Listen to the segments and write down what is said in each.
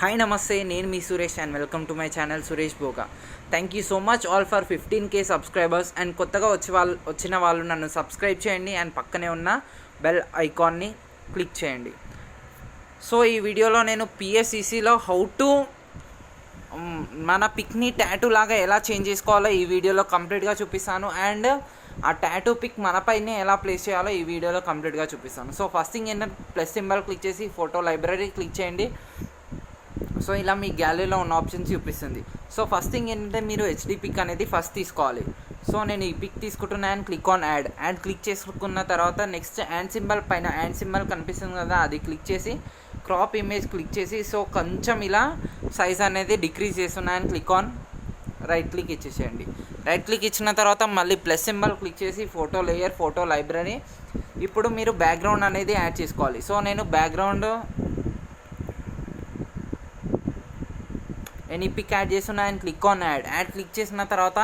Hi నమస్తే, నేను మీ Suresh and welcome to my channel Suresh Bhoga. Thank you so much all for 15K subscribers. And కొత్తగా వచ్చిన వాళ్ళు నన్ను సబ్స్క్రైబ్ చేయండి అండ్ పక్కనే ఉన్న బెల్ ఐకాన్ని క్లిక్ చేయండి. సో ఈ వీడియోలో నేను పిఎస్సిసిలో హౌ టు మన పిక్ని టాటూ లాగా ఎలా చేంజ్ చేసుకోవాలో ఈ వీడియోలో కంప్లీట్గా చూపిస్తాను. అండ్ ఆ టాటూ పిక్ మనపైనే ఎలా ప్లేస్ చేయాలో ఈ వీడియోలో కంప్లీట్గా చూపిస్తాను. సో ఫస్ట్ థింగ్ ఏంటంటే ప్లస్ సింబల్ క్లిక్ చేసి ఫోటో లైబ్రరీ క్లిక్ చేయండి. సో ఇలా మీ గ్యాలరీలో ఉన్న ఆప్షన్స్ చూపిస్తుంది. సో ఫస్ట్ థింగ్ ఏంటంటే మీరు హెచ్డి పిక్ అనేది ఫస్ట్ తీసుకోవాలి. సో నేను ఈ పిక్ తీసుకుంటున్నా and click on add click చేసుకున్న తర్వాత నెక్స్ట్ హ్యాండ్ సింబల్ పైన హ్యాండ్ సింబల్ కనిపిస్తుంది కదా, అది క్లిక్ చేసి క్రాప్ ఇమేజ్ క్లిక్ చేసి సో కొంచెం ఇలా సైజ్ అనేది డిక్రీజ్ చేస్తున్నా and click on right click ఇచ్చేసేయండి. రైట్ క్లిక్ ఇచ్చిన తర్వాత మళ్ళీ ప్లస్ సింబల్ క్లిక్ చేసి ఫోటో లేయర్ ఫోటో లైబ్రరీ. ఇప్పుడు మీరు బ్యాక్గ్రౌండ్ అనేది యాడ్ చేసుకోవాలి. సో నేను బ్యాక్గ్రౌండ్ నేను ఈ పిక్ యాడ్ చేస్తున్నా and click on add click చేసిన తర్వాత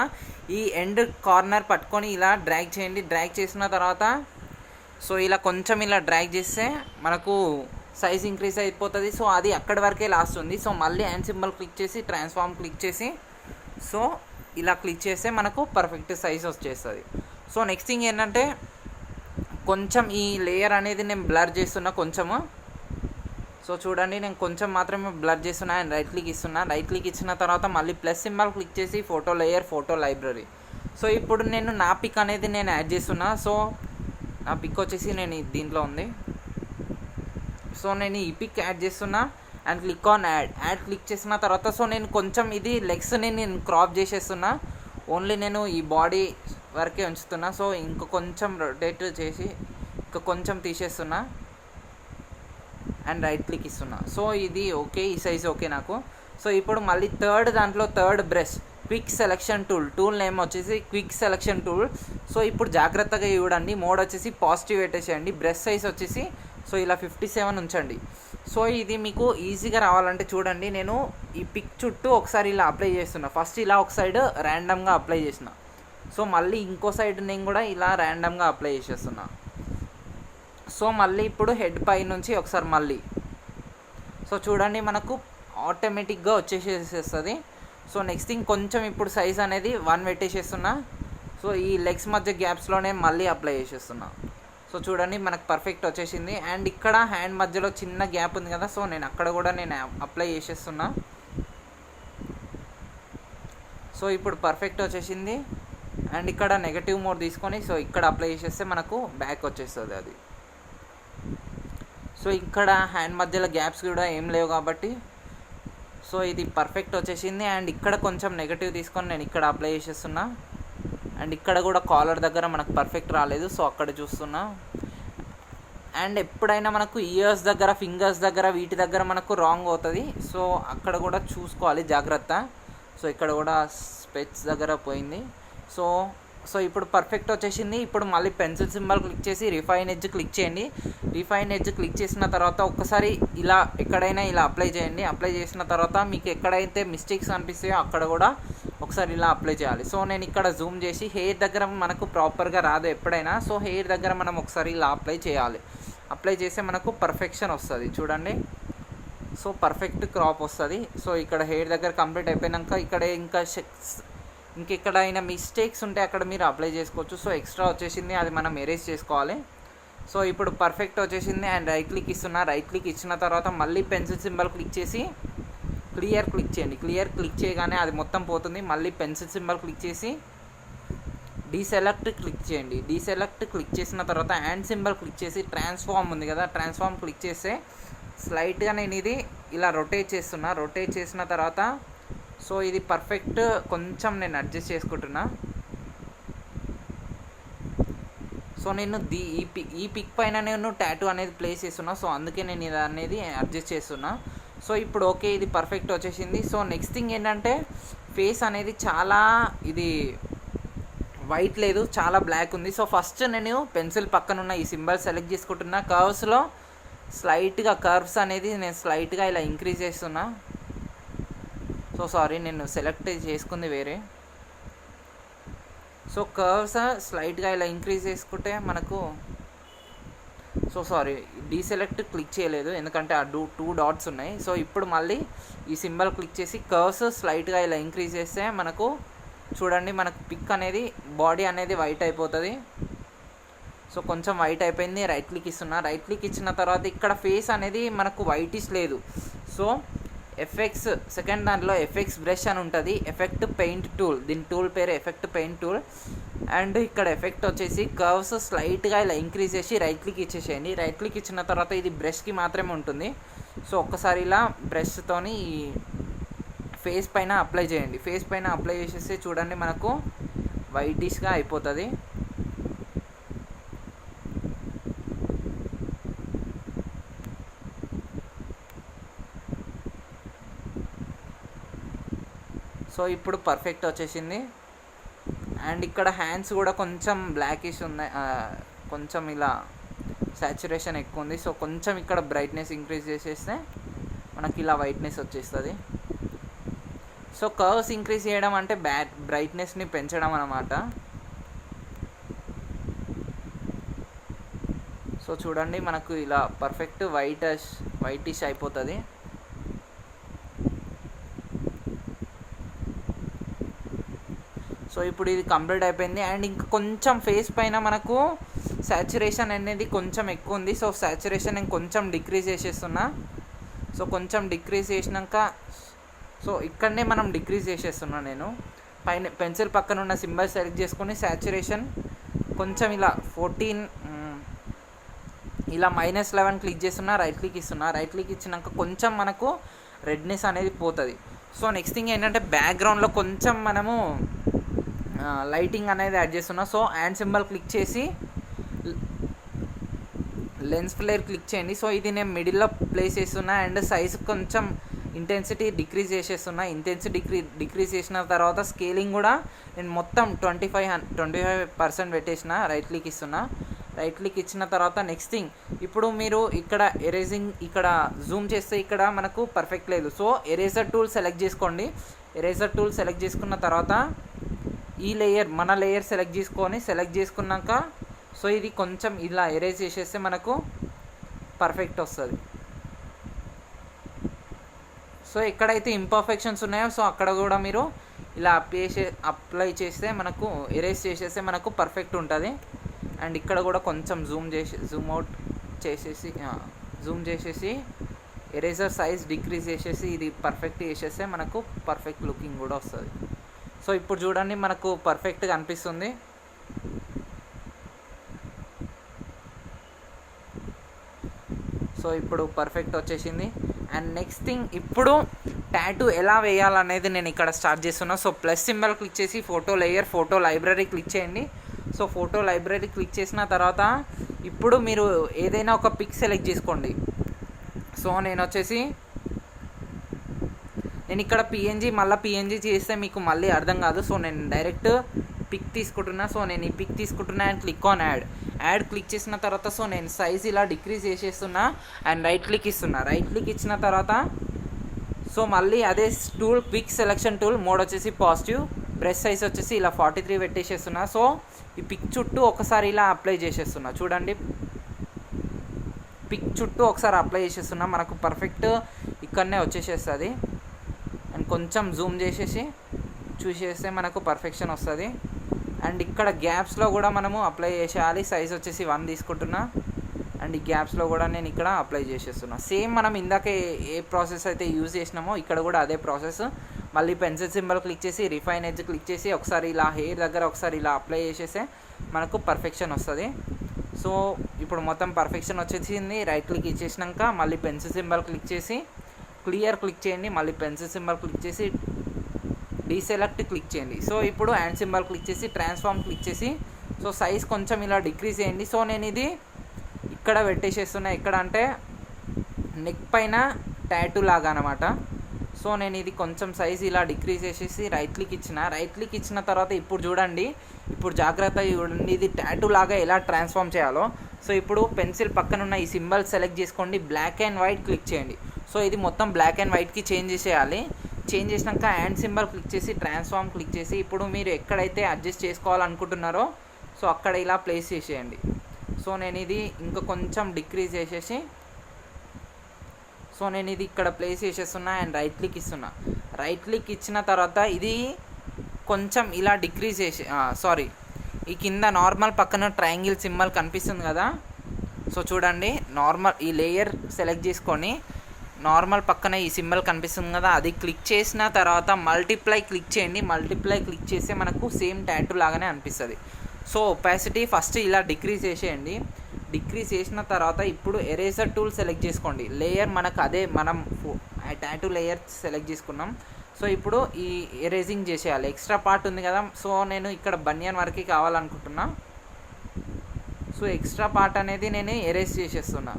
ఈ ఎండ్ కార్నర్ పట్టుకొని ఇలా డ్రాగ్ చేయండి. డ్రాగ్ చేసిన తర్వాత సో ఇలా కొంచెం ఇలా డ్రాగ్ చేస్తే మనకు సైజ్ ఇంక్రీజ్ అయిపోతుంది. సో అది అక్కడి వరకే లాస్ట్ ఉంది. సో మళ్ళీ హ్యాండ్ సింబల్ క్లిక్ చేసి ట్రాన్స్ఫార్మ్ క్లిక్ చేసి సో ఇలా క్లిక్ చేస్తే మనకు పర్ఫెక్ట్ సైజ్ వచ్చేస్తుంది. సో నెక్స్ట్ థింగ్ ఏంటంటే కొంచెం ఈ లేయర్ అనేది నేను బ్లర్ చేస్తున్నా కొంచెము. సో చూడండి, నేను కొంచెం మాత్రమే బ్లర్ చేస్తున్నా అండ్ రైట్ క్లిక్ ఇస్తున్నా. రైట్ క్లిక్ ఇచ్చిన తర్వాత మళ్ళీ ప్లస్ సింబల్ క్లిక్ చేసి photo layer photo library. So ఇప్పుడు నేను నా పిక్ అనేది నేను యాడ్ చేస్తున్నా. సో నా పిక్ వచ్చేసి నేను దీంట్లో ఉంది. సో నేను ఈ పిక్ యాడ్ చేస్తున్నా and click on add click చేసిన తర్వాత సో నేను కొంచెం ఇది లెగ్స్ని నేను క్రాప్ చేసేస్తున్నా. ఓన్లీ నేను ఈ బాడీ వరకే ఉంచుతున్నా. సో ఇంక కొంచెం రొటేట్ చేసి ఇంకా కొంచెం తీసేస్తున్నా అండ్ రైట్ క్లిక్ ఇస్తున్నా. సో ఇది ఓకే, ఈ సైజ్ ఓకే నాకు. సో ఇప్పుడు మళ్ళీ third brush quick selection tool name వచ్చేసి క్విక్ సెలెక్షన్ టూల్. సో ఇప్పుడు జాగ్రత్తగా చూడండి, మోడ్ వచ్చేసి పాజిటివ్ పెట్టేసేయండి. బ్రష్ సైజ్ వచ్చేసి సో ఇలా 57 ఉంచండి. సో ఇది మీకు ఈజీగా రావాలంటే చూడండి, నేను ఈ పిక్ చుట్టూ ఒకసారి ఇలా అప్లై చేస్తున్నా. ఫస్ట్ ఇలా ఒక సైడ్ ర్యాండమ్గా అప్లై చేసిన. సో మళ్ళీ ఇంకో సైడ్ నేను కూడా ఇలా ర్యాండమ్గా అప్లై చేసేస్తున్నా. సో మళ్ళీ ఇప్పుడు హెడ్ పై నుంచి ఒకసారి మళ్ళీ సో చూడండి మనకు ఆటోమేటిక్గా వచ్చేసేస్తుంది. సో నెక్స్ట్ థింగ్ కొంచెం ఇప్పుడు సైజ్ అనేది 1 పెట్టేసేస్తున్నా. సో ఈ లెగ్స్ మధ్య గ్యాప్స్లోనే మళ్ళీ అప్లై చేసేస్తున్నా. సో చూడండి మనకు పర్ఫెక్ట్ వచ్చేసింది. అండ్ ఇక్కడ హ్యాండ్ మధ్యలో చిన్న గ్యాప్ ఉంది కదా, సో నేను అక్కడ కూడా నేను అప్లై చేసేస్తున్నా. సో ఇప్పుడు పర్ఫెక్ట్ వచ్చేసింది. అండ్ ఇక్కడ నెగటివ్ మోడ్ తీసుకొని సో ఇక్కడ అప్లై చేసేస్తే మనకు బ్యాక్ వచ్చేస్తుంది అది. సో ఇక్కడ హ్యాండ్ మధ్యలో గ్యాప్స్ కూడా ఏం లేవు కాబట్టి సో ఇది పర్ఫెక్ట్ వచ్చేసింది. అండ్ ఇక్కడ కొంచెం నెగటివ్ తీసుకొని నేను ఇక్కడ అప్లై చేసేస్తున్నా. అండ్ ఇక్కడ కూడా కాలర్ దగ్గర మనకు పర్ఫెక్ట్ రాలేదు, సో అక్కడ చూస్తున్నా. అండ్ ఎప్పుడైనా మనకు ఇయర్స్ దగ్గర ఫింగర్స్ దగ్గర వీటి దగ్గర మనకు రాంగ్ అవుతుంది. సో అక్కడ కూడా చూసుకోవాలి జాగ్రత్త. సో ఇక్కడ కూడా స్పెట్స్ దగ్గర పోయింది. సో ఇప్పుడు పర్ఫెక్ట్ వచ్చేసింది. ఇప్పుడు మళ్ళీ పెన్సిల్ సింబల్ క్లిక్ చేసి రిఫైన్ ఎడ్జ్ క్లిక్ చేయండి. రిఫైన్ ఎడ్జ్ క్లిక్ చేసిన తర్వాత ఒక్కసారి ఇలా ఎక్కడైనా ఇలా అప్లై చేయండి. అప్లై చేసిన తర్వాత మీకు ఎక్కడైతే మిస్టేక్స్ అనిపిస్తాయో అక్కడ కూడా ఒకసారి ఇలా అప్లై చేయాలి. సో నేను ఇక్కడ జూమ్ చేసి హెయిర్ దగ్గర మనకు ప్రాపర్గా రాదు ఎప్పుడైనా. సో హెయిర్ దగ్గర మనం ఒకసారి ఇలా అప్లై చేయాలి. అప్లై చేస్తే మనకు పర్ఫెక్షన్ వస్తుంది చూడండి. సో పర్ఫెక్ట్ క్రాప్ వస్తుంది. సో ఇక్కడ హెయిర్ దగ్గర కంప్లీట్ అయిపోయాక ఇక్కడ ఇంకెక్కడైనా మిస్టేక్స్ ఉంటే అక్కడ మీరు అప్లై చేసుకోవచ్చు. సో ఎక్స్ట్రా వచ్చేసింది, అది మనం ఎరేజ్ చేసుకోవాలి. సో ఇప్పుడు పర్ఫెక్ట్ వచ్చేసింది. అండ్ రైట్ క్లిక్ ఇస్తున్నా. రైట్ క్లిక్ ఇచ్చిన తర్వాత మళ్ళీ పెన్సిల్ సింబల్ క్లిక్ చేసి క్లియర్ క్లిక్ చేయండి. క్లియర్ క్లిక్ చేయగానే అది మొత్తం పోతుంది. మళ్ళీ పెన్సిల్ సింబల్ క్లిక్ చేసి డీసెలెక్ట్ క్లిక్ చేయండి. డీసెలెక్ట్ క్లిక్ చేసిన తర్వాత హ్యాండ్ సింబల్ క్లిక్ చేసి ట్రాన్స్ఫార్మ్ ఉంది కదా, ట్రాన్స్ఫార్మ్ క్లిక్ చేస్తే స్లైట్గా నేను ఇది ఇలా రొటేట్ చేస్తున్నా. రొటేట్ చేసిన తర్వాత సో ఇది పర్ఫెక్ట్ కొంచెం నేను అడ్జస్ట్ చేసుకుంటున్నా. సో నేను ఈ పిక్ పైన నేను టాటూ అనేది ప్లేస్ చేస్తున్నా. సో అందుకే నేను ఇది అనేది అడ్జస్ట్ చేస్తున్నా. సో ఇప్పుడు ఓకే, ఇది పర్ఫెక్ట్ వచ్చేసింది. సో నెక్స్ట్ థింగ్ ఏంటంటే ఫేస్ అనేది చాలా ఇది వైట్ లేదు, చాలా బ్లాక్ ఉంది. సో ఫస్ట్ నేను పెన్సిల్ పక్కన ఉన్న ఈ సింబల్ సెలెక్ట్ చేసుకుంటున్నా. కర్వ్స్లో స్లైట్గా కర్వ్స్ అనేది నేను స్లైట్గా ఇలా ఇంక్రీజ్ చేస్తున్నా. సో సారీ, నేను సెలెక్ట్ చేసుకుంది వేరే. సో కర్వ్స్ స్లైట్గా ఇలా ఇంక్రీజ్ చేసుకుంటే మనకు సో సారీ, డీసెలెక్ట్ క్లిక్ చేయలేదు ఎందుకంటే ఆ టూ డాట్స్ ఉన్నాయి. సో ఇప్పుడు మళ్ళీ ఈ సింబల్ క్లిక్ చేసి కర్వ్స్ స్లైట్గా ఇలా ఇంక్రీజ్ చేస్తే మనకు చూడండి మనకు పిక్ అనేది బాడీ అనేది వైట్ అయిపోతుంది. సో కొంచెం వైట్ అయిపోయింది. రైట్ క్లిక్ ఇస్తున్నా. రైట్ క్లిక్ ఇచ్చిన తర్వాత ఇక్కడ ఫేస్ అనేది మనకు వైటిష్ లేదు. సో ఎఫెక్ట్స్ సెకండ్ దాంట్లో ఎఫెక్ట్స్ బ్రష్ అని ఉంటుంది, ఎఫెక్ట్ పెయింట్ టూల్, దీని టూల్ పేరు ఎఫెక్ట్ పెయింట్ టూల్. అండ్ ఇక్కడ ఎఫెక్ట్ వచ్చేసి కర్వ్స్ స్లైట్గా ఇలా ఇంక్రీజ్ చేసి రైట్ క్లిక్ ఇచ్చేసేయండి. రైట్ క్లిక్ ఇచ్చిన తర్వాత ఇది బ్రష్కి మాత్రమే ఉంటుంది. సో ఒక్కసారి ఇలా బ్రష్తోని ఫేస్ పైన అప్లై చేయండి. ఫేస్ పైన అప్లై చేసేస్తే చూడండి మనకు వైటిష్గా అయిపోతుంది. సో ఇప్పుడు పర్ఫెక్ట్ వచ్చేసింది. అండ్ ఇక్కడ హ్యాండ్స్ కూడా కొంచెం బ్లాకిష్ ఉన్నాయి, కొంచెం ఇలా సాచురేషన్ ఎక్కువ ఉంది. సో కొంచెం ఇక్కడ బ్రైట్నెస్ ఇంక్రీజ్ చేసేస్తే మనకి ఇలా వైట్నెస్ వచ్చేస్తుంది. సో కర్వ్స్ ఇంక్రీజ్ చేయడం అంటే బ్రైట్నెస్ని పెంచడం అన్నమాట. సో చూడండి మనకు ఇలా పర్ఫెక్ట్ వైటిష్ అయిపోతుంది. సో ఇప్పుడు ఇది కంప్లీట్ అయిపోయింది. అండ్ ఇంకా కొంచెం ఫేస్ పైన మనకు సాచురేషన్ అనేది కొంచెం ఎక్కువ ఉంది. సో సాచురేషన్ నేను కొంచెం డిక్రీజ్ చేసేస్తున్నా. సో కొంచెం డిక్రీజ్ చేసినాక సో ఇక్కడనే మనం డిక్రీజ్ చేసేస్తున్నా. నేను పైన పెన్సిల్ పక్కన ఉన్న సింబల్ సెలెక్ట్ చేసుకొని సాచురేషన్ కొంచెం ఇలా 14 ఇలా -11 క్లిక్ చేస్తున్నా. రైట్ క్లిక్ ఇస్తున్నా. రైట్ క్లిక్ ఇచ్చినాక కొంచెం మనకు రెడ్నెస్ అనేది పోతుంది. సో నెక్స్ట్ థింగ్ ఏంటంటే బ్యాక్గ్రౌండ్లో కొంచెం మనము లైటింగ్ అనేది యాడ్ చేస్తున్నా. సో హ్యాండ్ సింబల్ క్లిక్ చేసి లెన్స్ ఫ్లేర్ క్లిక్ చేయండి. సో ఇది నేను మిడిల్లో ప్లేస్ చేస్తున్నా. అండ్ సైజ్ కొంచెం ఇంటెన్సిటీ డిక్రీజ్ చేసేస్తున్నా. ఇంటెన్సిటీ డిక్రీజ్ చేసిన తర్వాత స్కేలింగ్ కూడా నేను మొత్తం 25% పెట్టేసిన. రైట్ క్లిక్ ఇస్తున్నా. రైట్ క్లిక్ ఇచ్చిన తర్వాత నెక్స్ట్ థింగ్ ఇప్పుడు మీరు ఇక్కడ ఎరేజింగ్ ఇక్కడ జూమ్ చేస్తే ఇక్కడ మనకు పర్ఫెక్ట్ లేదు. సో ఎరేజర్ టూల్ సెలెక్ట్ చేసుకోండి. ఎరేజర్ టూల్ సెలెక్ట్ చేసుకున్న తర్వాత ఈ లేయర్ మన లేయర్ సెలెక్ట్ చేసుకున్నాక సో ఇది కొంచెం ఇలా ఎరేజ్ చేసేస్తే మనకు పర్ఫెక్ట్ వస్తుంది. సో ఎక్కడైతే ఇంపర్ఫెక్షన్స్ ఉన్నాయో సో అక్కడ కూడా మీరు ఇలా అప్లై చేస్తే మనకు ఎరేజ్ చేసేస్తే మనకు పర్ఫెక్ట్ ఉంటుంది. అండ్ ఇక్కడ కూడా కొంచెం జూమ్ చేసేసి ఎరేజర్ సైజ్ డిక్రీజ్ చేసేసి ఇది పర్ఫెక్ట్ చేసేస్తే మనకు పర్ఫెక్ట్ లుకింగ్ కూడా వస్తుంది. సో ఇప్పుడు చూడండి మనకు పర్ఫెక్ట్గా అనిపిస్తుంది. సో ఇప్పుడు పర్ఫెక్ట్ వచ్చేసింది. అండ్ నెక్స్ట్ థింగ్ ఇప్పుడు టాటూ ఎలా వేయాలనేది నేను ఇక్కడ స్టార్ట్ చేస్తున్నా. సో ప్లస్ సింబల్ క్లిక్ చేసి photo layer, photo library click చేయండి. సో ఫోటో లైబ్రరీ క్లిక్ చేసిన తర్వాత ఇప్పుడు మీరు ఏదైనా ఒక పిక్ సెలెక్ట్ చేసుకోండి. సో నేను ఇక్కడ పిఎన్జీ చేస్తే మీకు మళ్ళీ అర్థం కాదు. సో నేను డైరెక్ట్ పిక్ తీసుకుంటున్నా. సో నేను ఈ పిక్ తీసుకుంటున్నా and click on add click చేసిన తర్వాత సో నేను సైజ్ ఇలా డిక్రీజ్ చేసేస్తున్నా అండ్ రైట్ క్లిక్ ఇస్తున్నా. రైట్ క్లిక్ ఇచ్చిన తర్వాత సో మళ్ళీ అదే tool quick selection tool mode వచ్చేసి పాజిటివ్, బ్రష్ సైజ్ వచ్చేసి ఇలా 43 పెట్టేసేస్తున్నా. సో ఈ పిక్ చుట్టూ ఒకసారి ఇలా అప్లై చేసేస్తున్నా. చూడండి పిక్ చుట్టూ ఒకసారి అప్లై చేసేస్తున్నా. మనకు పర్ఫెక్ట్ ఇక్కడనే వచ్చేసేస్తుంది. అండ్ కొంచెం జూమ్ చేసేసి చూసేస్తే మనకు పర్ఫెక్షన్ వస్తుంది. అండ్ ఇక్కడ గ్యాప్స్లో కూడా మనము అప్లై చేసేయాలి. సైజ్ వచ్చేసి 1 తీసుకుంటున్నా. అండ్ ఈ గ్యాప్స్లో కూడా నేను ఇక్కడ అప్లై చేసేస్తున్నా. సేమ్ మనం ఇందాక ఏ ప్రాసెస్ అయితే యూజ్ చేసినామో ఇక్కడ కూడా అదే ప్రాసెస్. మళ్ళీ పెన్సిల్ సింబల్ క్లిక్ చేసి రిఫైన్ ఎడ్జ్ క్లిక్ చేసి ఒకసారి ఇలా హెయిర్ దగ్గర ఒకసారి ఇలా అప్లై చేసేస్తే మనకు పర్ఫెక్షన్ వస్తుంది. సో ఇప్పుడు మొత్తం పర్ఫెక్షన్ వచ్చేసింది. రైట్ క్లిక్ ఇచ్చేసినాక మళ్ళీ పెన్సిల్ సింబల్ క్లిక్ చేసి క్లియర్ క్లిక్ చేయండి. మళ్ళీ పెన్సిల్ సింబల్ క్లిక్ చేసి డీసెలెక్ట్ క్లిక్ చేయండి. సో ఇప్పుడు హ్యాండ్ సింబల్ క్లిక్ చేసి ట్రాన్స్ఫార్మ్ క్లిక్ చేసి సో సైజ్ కొంచెం ఇలా డిక్రీజ్ చేయండి. సో నేను ఇది ఇక్కడ పెట్టేసేస్తున్నా. ఎక్కడ అంటే నెక్ పైన టాటూ లాగా అనమాట. సో నేను ఇది కొంచెం సైజ్ ఇలా డిక్రీజ్ చేసేసి రైట్ క్లిక్ ఇచ్చిన. రైట్ క్లిక్ ఇచ్చిన తర్వాత ఇప్పుడు చూడండి, ఇప్పుడు జాగ్రత్తగా చూడండి ఇది టాటూ లాగా ఎలా ట్రాన్స్ఫార్మ్ చేయాలో. సో ఇప్పుడు పెన్సిల్ పక్కన ఉన్న ఈ సింబల్ సెలెక్ట్ చేసుకోండి, బ్లాక్ అండ్ వైట్ క్లిక్ చేయండి. సో ఇది మొత్తం బ్లాక్ అండ్ వైట్కి చేంజ్ చేసేయాలి. చేంజ్ చేసినాక హ్యాండ్ సింబల్ క్లిక్ చేసి ట్రాన్స్ఫార్మ్ క్లిక్ చేసి ఇప్పుడు మీరు ఎక్కడైతే అడ్జస్ట్ చేసుకోవాలనుకుంటున్నారో సో అక్కడ ఇలా ప్లేస్ చేసేయండి. సో నేను ఇది ఇంకా కొంచెం డిక్రీజ్ చేసేసి సో నేను ఇది ఇక్కడ ప్లేస్ చేసేస్తున్నా అండ్ రైట్ క్లిక్ ఇస్తున్నా. రైట్ క్లిక్ ఇచ్చిన తర్వాత ఇది కొంచెం ఇలా డిక్రీజ్ చేసి ఈ కింద నార్మల్ పక్కన ట్రయాంగిల్ సింబల్ కనిపిస్తుంది కదా, సో చూడండి నార్మల్ ఈ లేయర్ సెలెక్ట్ చేసుకొని నార్మల్ పక్కన ఈ సింబల్ కనిపిస్తుంది కదా, అది క్లిక్ చేసిన తర్వాత మల్టిప్లై క్లిక్ చేయండి. మల్టిప్లై క్లిక్ చేస్తే మనకు సేమ్ టాటూ లాగానే అనిపిస్తుంది. సో ఒపాసిటీ ఫస్ట్ ఇలా డిక్రీజ్ చేసేయండి. డిక్రీజ్ చేసిన తర్వాత ఇప్పుడు ఎరేజర్ టూల్ సెలెక్ట్ చేసుకోండి. లేయర్ మనకు అదే మనం టాటూ లేయర్ సెలెక్ట్ చేసుకున్నాం. సో ఇప్పుడు ఈ ఎరేజింగ్ చేసేయాలి. ఎక్స్ట్రా పార్ట్ ఉంది కదా, సో నేను ఇక్కడ బనియన్ వరకు కావాలనుకుంటున్నా. సో ఎక్స్ట్రా పార్ట్ అనేది నేను ఎరేజ్ చేసేస్తున్నా.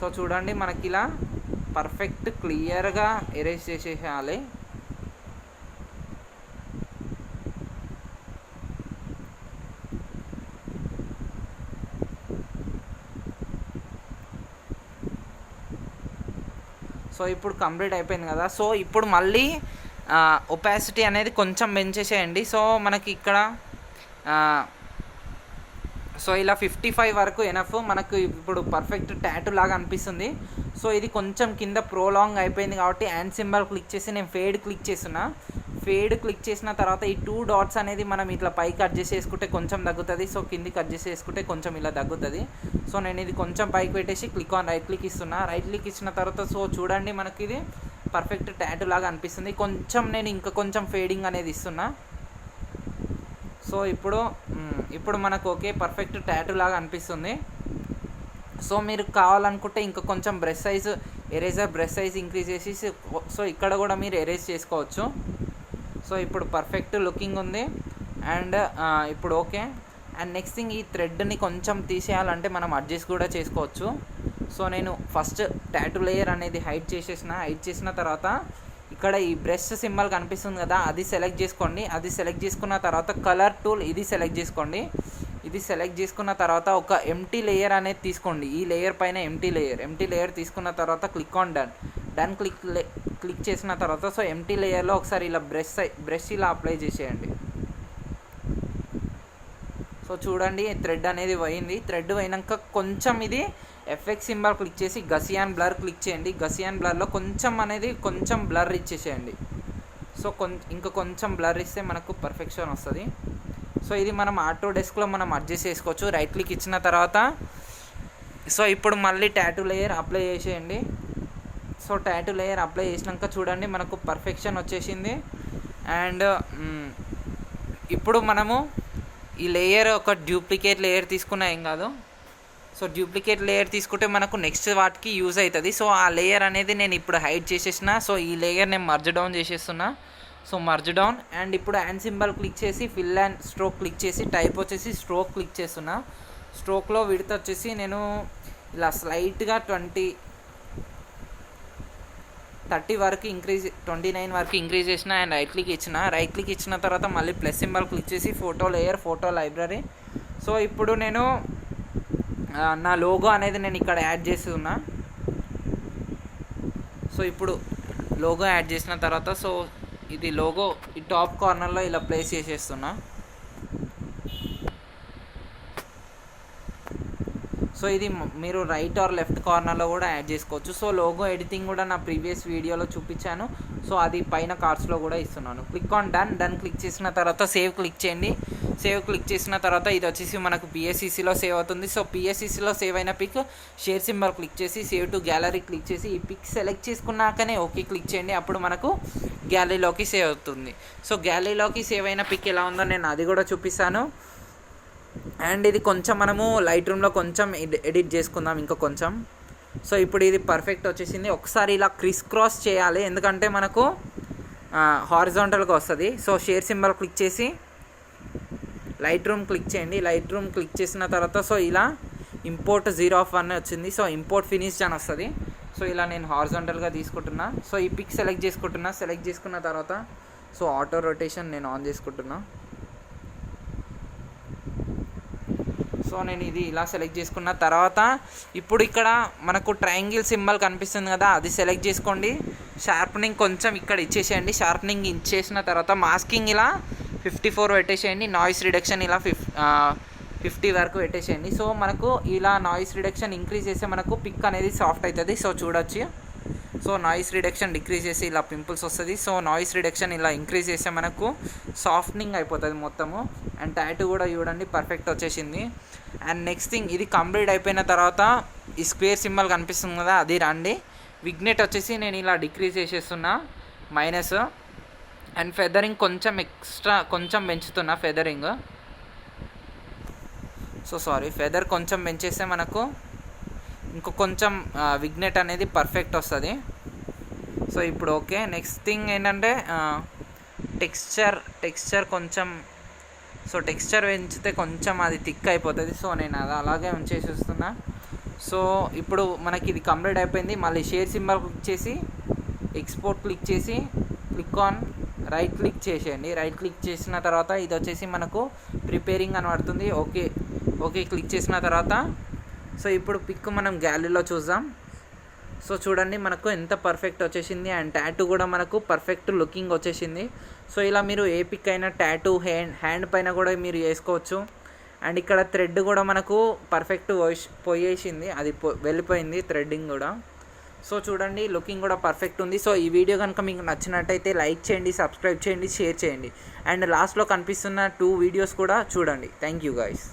సో చూడండి మనకి ఇలా పర్ఫెక్ట్ క్లియర్గా ఎరేజ్ చేసేయాలి. సో ఇప్పుడు కంప్లీట్ అయిపోయింది కదా. సో ఇప్పుడు మళ్ళీ ఒపాసిటీ అనేది కొంచెం పెంచేసేయండి. సో మనకి ఇక్కడ సో ఇలా 55 వరకు ఎనఫ్, మనకు ఇప్పుడు పర్ఫెక్ట్ టాటూ లాగా అనిపిస్తుంది. సో ఇది కొంచెం కింద ప్రోలాంగ్ అయిపోయింది కాబట్టి హ్యాండ్ సింబల్ క్లిక్ చేసి నేను ఫేడ్ క్లిక్ చేస్తున్నా. ఫేడ్ క్లిక్ చేసిన తర్వాత ఈ 2 డాట్స్ అనేది మనం ఇట్లా పైకి అడ్జస్ట్ చేసుకుంటే కొంచెం తగ్గుతుంది. సో కిందికి అడ్జస్ట్ చేసుకుంటే కొంచెం ఇలా తగ్గుతుంది. సో నేను ఇది కొంచెం పైకి పెట్టేసి క్లిక్ ఆన్ రైట్ క్లిక్ ఇస్తున్నా. రైట్ క్లిక్ ఇచ్చిన తర్వాత సో చూడండి మనకి ఇది పర్ఫెక్ట్ టాటూ లాగా అనిపిస్తుంది. కొంచెం నేను ఇంకా కొంచెం ఫేడింగ్ అనేది ఇస్తున్నా. సో ఇప్పుడు మనకు ఓకే పర్ఫెక్ట్ టాటూ లాగా అనిపిస్తుంది. సో మీరు కావాలనుకుంటే ఇంకా కొంచెం brush size eraser brush size increase చేసి సో ఇక్కడ కూడా మీరు ఎరేజ్ చేసుకోవచ్చు. సో ఇప్పుడు పర్ఫెక్ట్ లుకింగ్ ఉంది అండ్ ఇప్పుడు ఓకే. అండ్ నెక్స్ట్ థింగ్ ఈ థ్రెడ్ని కొంచెం తీసేయాలంటే మనం అడ్జస్ట్ కూడా చేసుకోవచ్చు. సో నేను ఫస్ట్ టాటూ లేయర్ అనేది హైడ్ చేసిన తర్వాత ఇక్కడ ఈ బ్రష్ సింబల్ కనిపిస్తుంది కదా, అది సెలెక్ట్ చేసుకోండి. అది సెలెక్ట్ చేసుకున్న తర్వాత కలర్ టూల్ ఇది సెలెక్ట్ చేసుకోండి. ఇది సెలెక్ట్ చేసుకున్న తర్వాత ఒక ఎంటీ లేయర్ అనేది తీసుకోండి. ఈ లేయర్ పైన ఎంటీ లేయర్ తీసుకున్న తర్వాత క్లిక్ ఆన్ డన్ క్లిక్ చేసిన తర్వాత సో ఎంటీ లేయర్లో ఒకసారి ఇలా బ్రష్ ఇలా అప్లై చేసేయండి. సో చూడండి థ్రెడ్ అనేది పోయింది. థ్రెడ్ పోయినాక కొంచెం ఇది ఎఫెక్ట్ సింబల్ క్లిక్ చేసి గసియాన్ బ్లర్ క్లిక్ చేయండి. గసియాన్ బ్లర్లో కొంచెం బ్లర్ ఇచ్చేసేయండి. సో ఇంకా కొంచెం బ్లర్ ఇస్తే మనకు పర్ఫెక్షన్ వస్తుంది. సో ఇది మనం ఆటో డెస్క్లో మనం అడ్జస్ట్ చేసుకోవచ్చు. రైట్ క్లిక్ ఇచ్చిన తర్వాత సో ఇప్పుడు మళ్ళీ టాటూ లేయర్ అప్లై చేసేయండి. సో టాటూ లేయర్ అప్లై చేసినాక చూడండి మనకు పర్ఫెక్షన్ వచ్చేసింది. అండ్ ఇప్పుడు మనము ఈ లేయర్ ఒక డూప్లికేట్ లేయర్ తీసుకున్నా ఏం కాదు. సో డూప్లికేట్ లేయర్ తీసుకుంటే మనకు నెక్స్ట్ వాటికి యూజ్ అవుతుంది. సో ఆ లేయర్ అనేది నేను ఇప్పుడు హైడ్ చేసేసిన. సో ఈ లేయర్ నేను మర్జ్ డౌన్ చేసేస్తున్నా. సో మర్జ్ డౌన్ అండ్ ఇప్పుడు హ్యాండ్ సింబల్ క్లిక్ చేసి ఫిల్ అండ్ స్ట్రోక్ క్లిక్ చేసి టైప్ వచ్చేసి స్ట్రోక్ క్లిక్ చేస్తున్నా. స్ట్రోక్లో విడత వచ్చేసి నేను ఇలా స్లైట్గా 30 వరకు 29 వరకు ఇంక్రీజ్ చేసిన అండ్ రైట్ క్లిక్ ఇచ్చిన తర్వాత మళ్ళీ ప్లస్ సింబల్ క్లిక్ చేసి photo layer photo library. So ఇప్పుడు నేను నా లోగో అనేది నేను ఇక్కడ యాడ్ చేస్తున్నా. సో ఇప్పుడు లోగో యాడ్ చేసిన తర్వాత సో ఇది లోగో ఈ టాప్ కార్నర్లో ఇలా ప్లేస్ చేసేస్తున్నా. సో ఇది మీరు రైట్ ఆర్ లెఫ్ట్ కార్నర్లో కూడా యాడ్ చేసుకోవచ్చు. సో లోగో ఎడిటింగ్ కూడా నా ప్రీవియస్ వీడియోలో చూపించాను. సో అది పైన కార్డ్స్లో కూడా ఇస్తున్నాను. క్లిక్ ఆన్ డన్ క్లిక్ చేసిన తర్వాత సేవ్ క్లిక్ చేయండి. సేవ్ క్లిక్ చేసిన తర్వాత ఇది వచ్చేసి మనకు పిఎస్సిసిలో సేవ్ అవుతుంది. సో పిఎస్సిసిలో సేవ్ అయిన పిక్ షేర్ సింబల్ క్లిక్ చేసి సేవ్ టు గ్యాలరీ క్లిక్ చేసి ఈ పిక్ సెలెక్ట్ చేసుకున్నాకనే ఓకే క్లిక్ చేయండి. అప్పుడు మనకు గ్యాలరీలోకి సేవ్ అవుతుంది. సో గ్యాలరీలోకి సేవ్ అయిన పిక్ ఎలా ఉందో నేను అది కూడా చూపిస్తాను. అండ్ ఇది కొంచెం మనము లైట్ రూమ్లో కొంచెం ఎడిట్ చేసుకుందాం ఇంకా కొంచెం. సో ఇప్పుడు ఇది పర్ఫెక్ట్ వచ్చేసింది. ఒకసారి ఇలా క్రాస్ చేయాలి ఎందుకంటే మనకు హారిజాంటల్గా వస్తుంది. సో షేర్ సింబల్ క్లిక్ చేసి లైట్ రూమ్ క్లిక్ చేయండి. లైట్ రూమ్ క్లిక్ చేసిన తర్వాత సో ఇలా ఇంపోర్ట్ 0 వచ్చింది. సో ఇంపోర్ట్ ఫినిష్డ్ అని వస్తుంది. సో ఇలా నేను హారిజాంటల్గా తీసుకుంటున్నా. సో ఈ పిక్ సెలెక్ట్ చేసుకున్న తర్వాత సో ఆటో రొటేషన్ నేను ఆన్ చేసుకుంటున్నా. సో సో నేను ఇది ఇలా సెలెక్ట్ చేసుకున్న తర్వాత ఇప్పుడు ఇక్కడ మనకు ట్రయాంగిల్ సింబల్ కనిపిస్తుంది కదా, అది సెలెక్ట్ చేసుకోండి. షార్పనింగ్ కొంచెం ఇక్కడ ఇచ్చేసేయండి. షార్పనింగ్ ఇచ్చేసిన తర్వాత మాస్కింగ్ ఇలా 54 పెట్టేసేయండి. నాయిస్ రిడక్షన్ ఇలా 50 వరకు పెట్టేసేయండి. సో మనకు ఇలా నాయిస్ రిడక్షన్ ఇంక్రీజ్ చేస్తే మనకు పిక్ అనేది సాఫ్ట్ అవుతుంది. సో చూడొచ్చు. సో నాయిస్ రిడక్షన్ డిక్రీజ్ చేసి ఇలా పింపుల్స్ వస్తుంది. సో నాయిస్ రిడక్షన్ ఇలా ఇంక్రీజ్ చేస్తే మనకు సాఫ్ట్నింగ్ అయిపోతుంది మొత్తము. అండ్ టాటూ కూడా చూడండి పర్ఫెక్ట్ వచ్చేసింది. అండ్ నెక్స్ట్ థింగ్, ఇది కంప్లీట్ అయిపోయిన తర్వాత ఈ స్క్వేర్ సింబల్ కనిపిస్తుంది కదా, అది రండి. విగ్నెట్ వచ్చేసి నేను ఇలా డిక్రీజ్ చేసేస్తున్నా మైనస్. అండ్ ఫెదరింగ్ కొంచెం ఎక్స్ట్రా కొంచెం పెంచుతున్నా ఫెదరింగ్. సో సారీ, ఫెదర్ కొంచెం పెంచేస్తే మనకు ఇంకో కొంచెం విగ్నెట్ అనేది పర్ఫెక్ట్ వస్తుంది. సో ఇప్పుడు ఓకే. నెక్స్ట్ థింగ్ ఏంటంటే టెక్స్చర్ కొంచెం, సో టెక్స్చర్ పెంచితే కొంచెం అది థిక్ అయిపోతుంది. సో నేను అది అలాగే ఉంచేసేస్తున్నా. సో ఇప్పుడు మనకి ఇది కంప్లీట్ అయిపోయింది. మళ్ళీ షేర్ సింబల్ క్లిక్ చేసి ఎక్స్పోర్ట్ క్లిక్ చేసి క్లిక్ ఆన్ రైట్ క్లిక్ చేసేయండి. రైట్ క్లిక్ చేసిన తర్వాత ఇది వచ్చేసి మనకు ప్రిపేరింగ్ అని పడుతుంది. ఓకే క్లిక్ చేసిన తర్వాత సో ఇప్పుడు పిక్ మనం గ్యాలరీలో చూద్దాం. సో చూడండి మనకు ఎంత పర్ఫెక్ట్ వచ్చేసింది. అండ్ టాటూ కూడా మనకు పర్ఫెక్ట్ లుకింగ్ వచ్చేసింది. సో ఇలా మీరు ఏ పిక్ అయినా టాటూ హ్యాండ్ పైన కూడా మీరు వేసుకోవచ్చు. అండ్ ఇక్కడ థ్రెడ్ కూడా మనకు పర్ఫెక్ట్ పోయేసింది, అది వెళ్ళిపోయింది థ్రెడ్డింగ్ కూడా. సో చూడండి లుకింగ్ కూడా పర్ఫెక్ట్ ఉంది. సో ఈ వీడియో కనుక మీకు నచ్చినట్టయితే లైక్ చేయండి, సబ్స్క్రైబ్ చేయండి, షేర్ చేయండి. అండ్ లాస్ట్లో కనిపిస్తున్న 2 వీడియోస్ కూడా చూడండి. Thank you guys.